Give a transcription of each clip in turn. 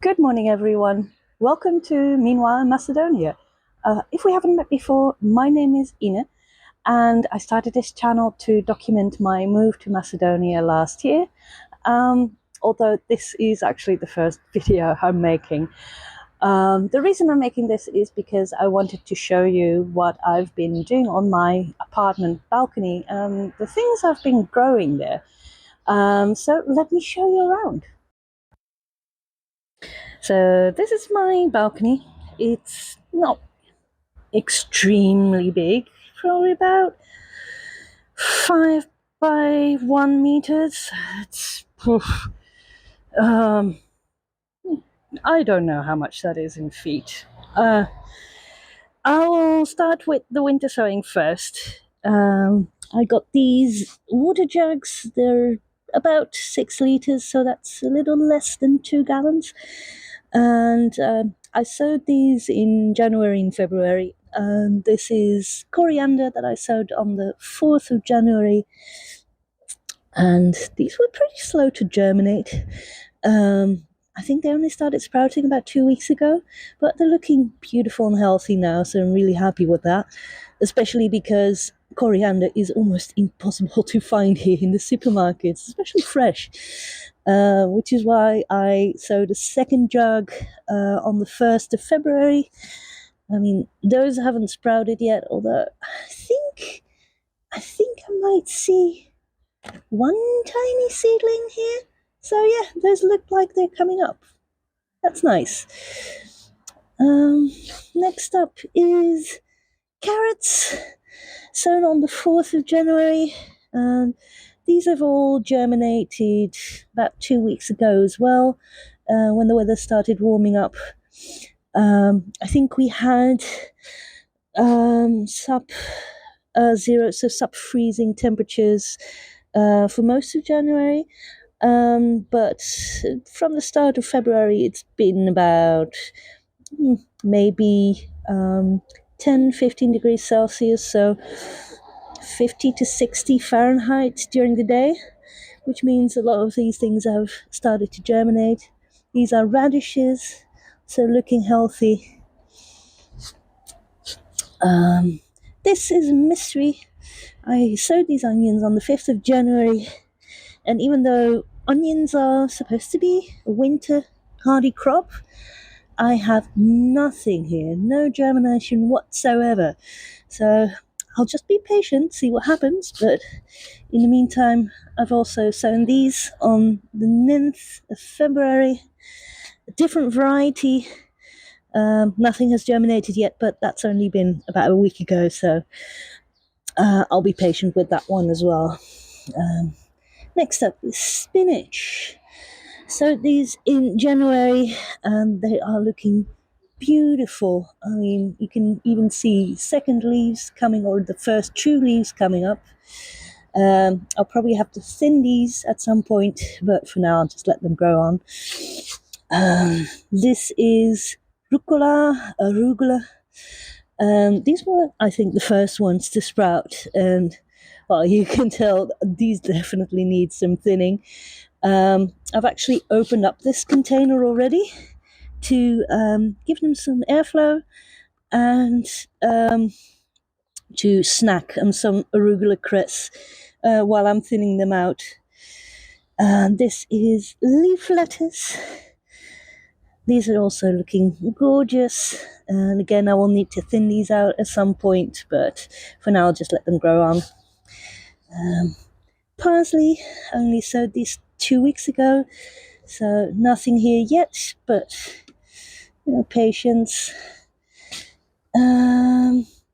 Good morning, everyone. Welcome to Meanwhile in Macedonia. If we haven't met before, my name is Ine, and I started this channel to document my move to Macedonia last year. Although this is actually the first video I'm making. The reason I'm making this is because I wanted to show you what I've been doing on my apartment balcony and the things I've been growing there. So let me show you around. So this is my balcony. It's not extremely big, probably about 5 by 1 meters. It's I don't know how much that is in feet. I will start with the winter sowing first. I got these water jugs. They're about 6 liters, so that's a little less than 2 gallons. And I sowed these in January and February. This is coriander that I sowed on the 4th of January. And these were pretty slow to germinate. I think they only started sprouting about 2 weeks ago, but they're looking beautiful and healthy now, so I'm really happy with that, especially because coriander is almost impossible to find here in the supermarkets, especially fresh, which is why I sowed a second jug on the 1st of February. I mean, those haven't sprouted yet, although I think I might see one tiny seedling here. So yeah, those look like they're coming up. That's nice. Next up is carrots, sown on the 4th of January. These have all germinated about 2 weeks ago as well, when the weather started warming up. I think we had sub-freezing temperatures for most of January. But from the start of February, it's been about maybe 10-15 degrees Celsius, so 50 to 60 Fahrenheit during the day, which means a lot of these things have started to germinate. These are radishes, so looking healthy. This is a mystery. I sowed these onions on the 5th of January, and even though onions are supposed to be a winter hardy crop, I have nothing here, no germination whatsoever. So I'll just be patient, see what happens. But in the meantime, I've also sown these on the 9th of February, a different variety. Nothing has germinated yet, but that's only been about a week ago, so I'll be patient with that one as well. Next up is spinach. So these in January, and they are looking beautiful. I mean, you can even see second leaves coming, or the first true leaves coming up. I'll probably have to thin these at some point, but for now I'll just let them grow on. This is Arugula. These were, I think, the first ones to sprout, and well, you can tell these definitely need some thinning. I've actually opened up this container already to give them some airflow and to snack on some arugula cress while I'm thinning them out. This is leaf lettuce. These are also looking gorgeous, and again I will need to thin these out at some point, but for now I'll just let them grow on. Parsley, only sowed these 2 weeks ago, so nothing here yet, but patience.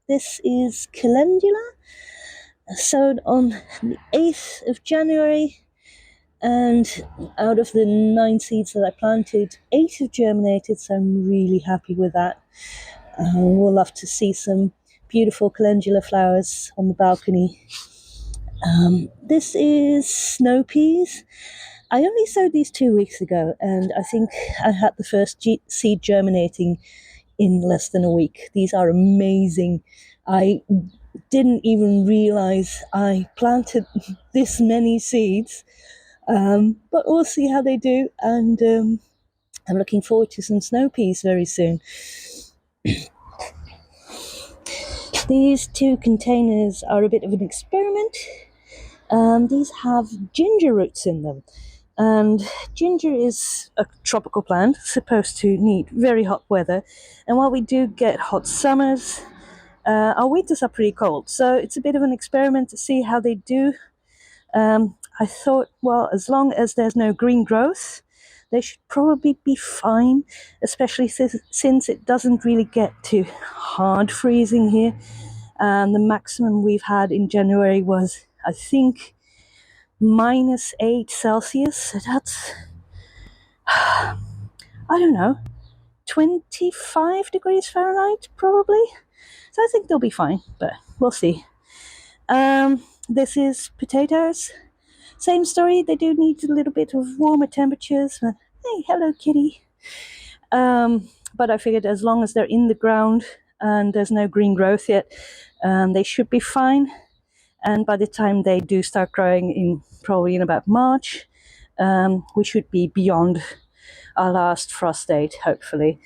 This is Calendula, sowed on the 8th of January, and out of the 9 seeds that I planted, 8 have germinated, so I'm really happy with that. We'll love to see some beautiful calendula flowers on the balcony. This is snow peas. I only sowed these 2 weeks ago, and I think I had the first seed germinating in less than a week. These are amazing. I didn't even realize I planted this many seeds, but we'll see how they do. And I'm looking forward to some snow peas very soon. These 2 containers are a bit of an experiment. These have ginger roots in them. And ginger is a tropical plant, supposed to need very hot weather. And while we do get hot summers, our winters are pretty cold. So it's a bit of an experiment to see how they do. I thought, well, as long as there's no green growth, they should probably be fine, especially since it doesn't really get too hard freezing here. The maximum we've had in January was, I think, -8 Celsius. So that's, I don't know, 25 degrees Fahrenheit, probably. So I think they'll be fine, but we'll see. This is potatoes. Same story, they do need a little bit of warmer temperatures. But, hey, hello, kitty. But I figured as long as they're in the ground and there's no green growth yet, they should be fine. And by the time they do start growing, probably in about March, we should be beyond our last frost date, hopefully.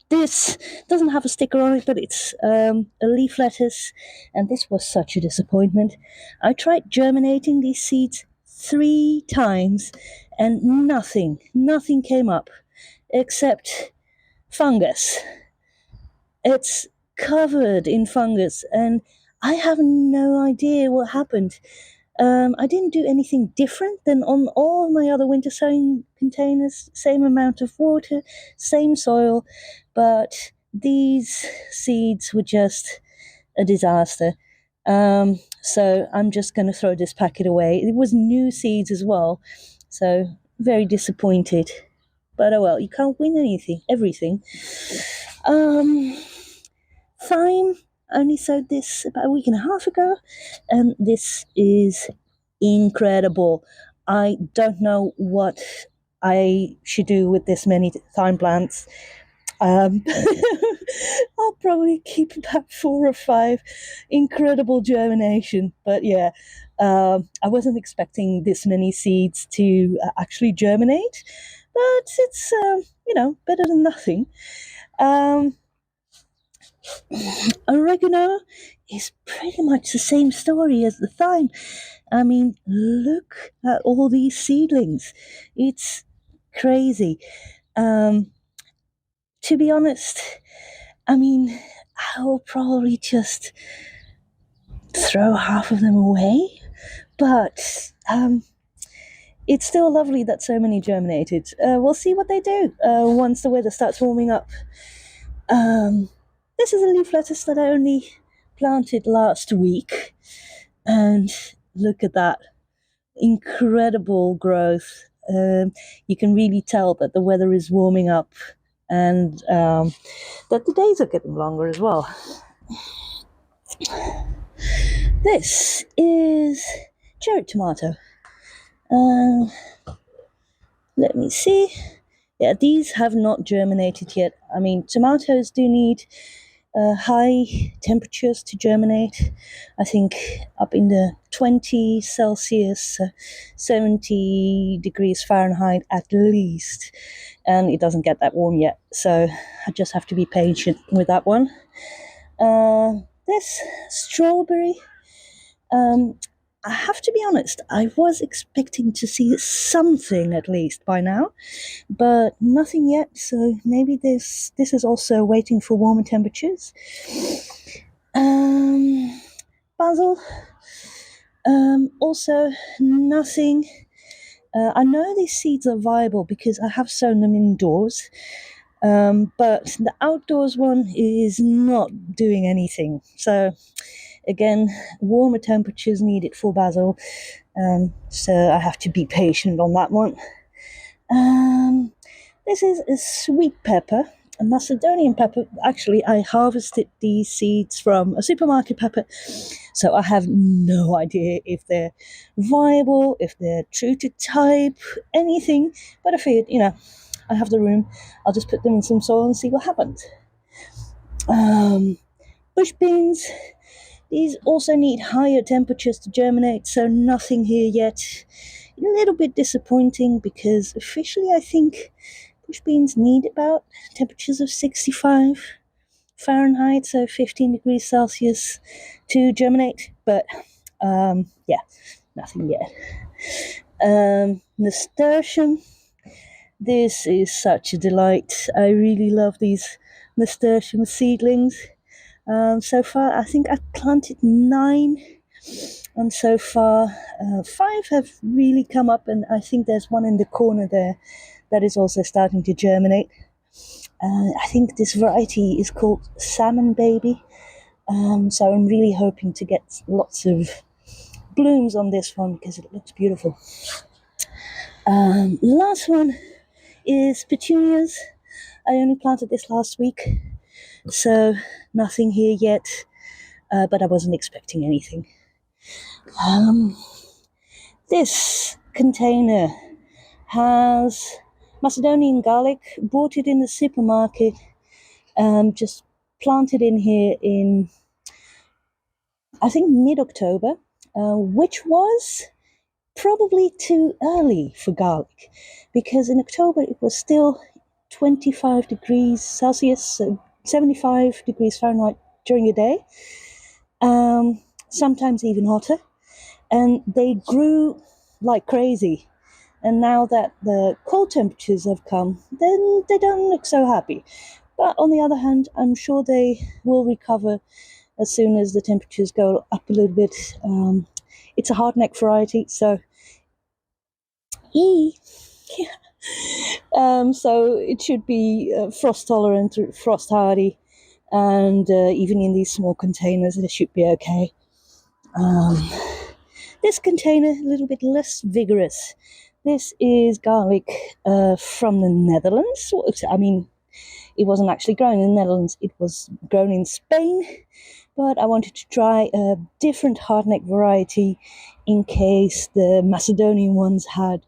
This doesn't have a sticker on it, but it's a leaf lettuce, and this was such a disappointment. I tried germinating these seeds 3 times, and nothing came up except fungus. It's covered in fungus, and I have no idea what happened. I didn't do anything different than on all my other winter sowing containers. Same amount of water, same soil, but these seeds were just a disaster. So I'm just going to throw this packet away. It was new seeds as well, so very disappointed. But oh well, you can't win everything. Thyme, only sowed this about a week and a half ago, and this is incredible. I don't know what I should do with this many thyme plants. I'll probably keep about 4 or 5. Incredible germination, but yeah, I wasn't expecting this many seeds to actually germinate, but it's better than nothing. Oregano is pretty much the same story as the thyme. I mean, look at all these seedlings. It's crazy. To be honest, I mean, I'll probably just throw half of them away, but it's still lovely that so many germinated. We'll see what they do once the weather starts warming up. This is a leaf lettuce that I only planted last week, and look at that incredible growth. You can really tell that the weather is warming up, and that the days are getting longer as well. This is cherry tomato. Let me see. Yeah, these have not germinated yet. I mean, tomatoes do need high temperatures to germinate. I think up in the 20 Celsius, 70 degrees Fahrenheit at least. And it doesn't get that warm yet, so I just have to be patient with that one. This strawberry, I have to be honest, I was expecting to see something at least by now, but nothing yet, so maybe this is also waiting for warmer temperatures. Basil, also nothing. I know these seeds are viable because I have sown them indoors, but the outdoors one is not doing anything. So again, warmer temperatures needed for basil, so I have to be patient on that one. This is a sweet pepper, a Macedonian pepper. Actually, I harvested these seeds from a supermarket pepper, so I have no idea if they're viable, if they're true to type, anything. But I figured, I have the room, I'll just put them in some soil and see what happens. Bush beans, these also need higher temperatures to germinate, so nothing here yet. little bit disappointing because officially I think bush beans need about temperatures of 65 Fahrenheit, so 15 degrees Celsius to germinate, but yeah, nothing yet. Nasturtium, this is such a delight. I really love these nasturtium seedlings. So far, I think I've planted 9, and so far 5 have really come up, and I think there's one in the corner there that is also starting to germinate. I think this variety is called Salmon Baby, so I'm really hoping to get lots of blooms on this one because it looks beautiful. Last one is petunias. I only planted this last week, so nothing here yet, but I wasn't expecting anything. This container has Macedonian garlic, bought it in the supermarket, just planted in here in, I think, mid-October, which was probably too early for garlic, because in October it was still 25 degrees Celsius, 75 degrees Fahrenheit during the day, sometimes even hotter, and they grew like crazy. And now that the cold temperatures have come, then they don't look so happy. But on the other hand, I'm sure they will recover as soon as the temperatures go up a little bit. It's a hardneck variety, so so it should be frost tolerant, frost hardy, and even in these small containers, it should be okay. This container, a little bit less vigorous. This is garlic from the Netherlands. I mean, it wasn't actually grown in the Netherlands, it was grown in Spain, but I wanted to try a different hardneck variety in case the Macedonian ones had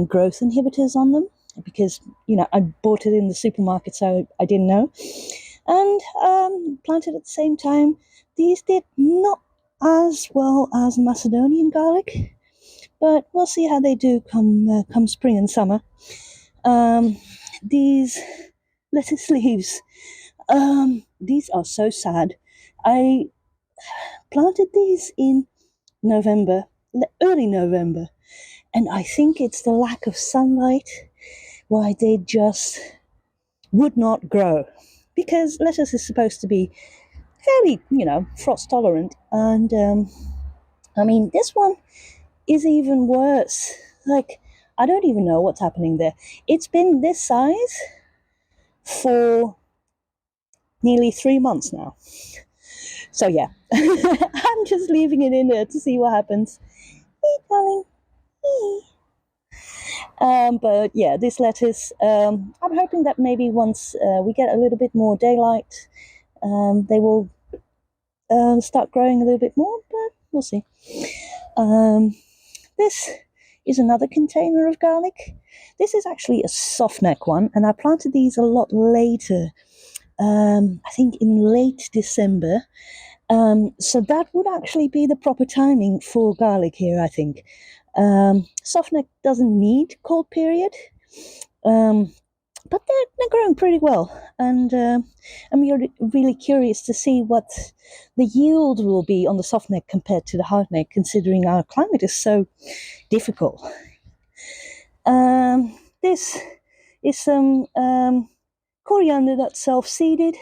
growth inhibitors on them, because, I bought it in the supermarket, so I didn't know. And planted at the same time. These did not as well as Macedonian garlic, but we'll see how they do come spring and summer. These lettuce leaves, these are so sad. I planted these in November, early November, and I think it's the lack of sunlight why they just would not grow, because lettuce is supposed to be fairly, frost tolerant, and I mean, this one is even worse. Like, I don't even know what's happening there. It's been this size for nearly 3 months now. So yeah, I'm just leaving it in there to see what happens. Hey, darling. Hey. But yeah, this lettuce, I'm hoping that maybe once we get a little bit more daylight, they will start growing a little bit more, but we'll see. This is another container of garlic. This is actually a Softneck one, and I planted these a lot later, I think in late December. So that would actually be the proper timing for garlic here, I think. Softneck doesn't need cold period, but they're growing pretty well, and I'm really curious to see what the yield will be on the Softneck compared to the hardneck, considering our climate is so difficult. This is some coriander that's self-seeded,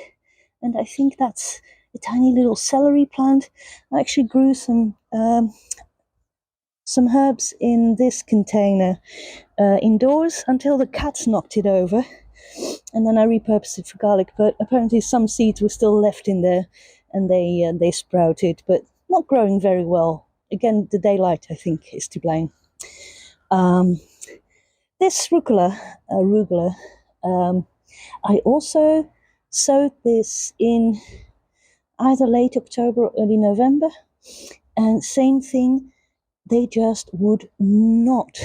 and I think that's a tiny little celery plant. I actually grew some herbs in this container indoors until the cats knocked it over, and then I repurposed it for garlic, but apparently some seeds were still left in there, and they sprouted, but not growing very well. Again, the daylight, I think, is to blame. This arugula, I also sowed this in either late October or early November, and same thing, they just would not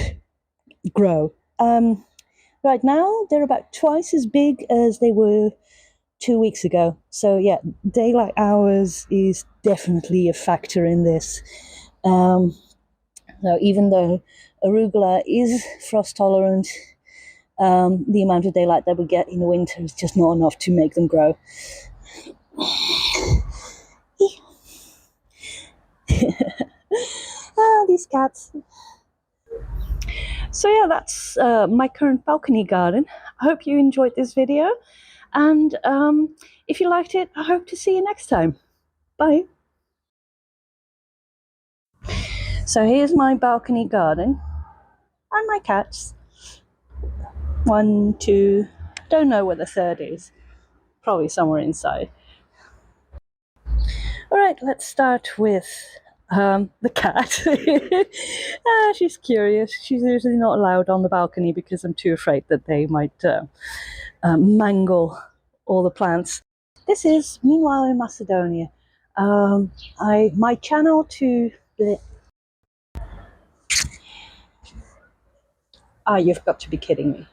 grow. Right now, they're about twice as big as they were 2 weeks ago. So yeah, daylight hours is definitely a factor in this. So even though arugula is frost tolerant. The amount of daylight that we get in the winter is just not enough to make them grow. These cats. So yeah, that's my current balcony garden. I hope you enjoyed this video, and if you liked it, I hope to see you next time. Bye. So here's my balcony garden and my cats. 1, 2, don't know where the third is. Probably somewhere inside. Alright, let's start with the cat. She's curious. She's usually not allowed on the balcony because I'm too afraid that they might mangle all the plants. This is Meanwhile in Macedonia. My channel to... you've got to be kidding me.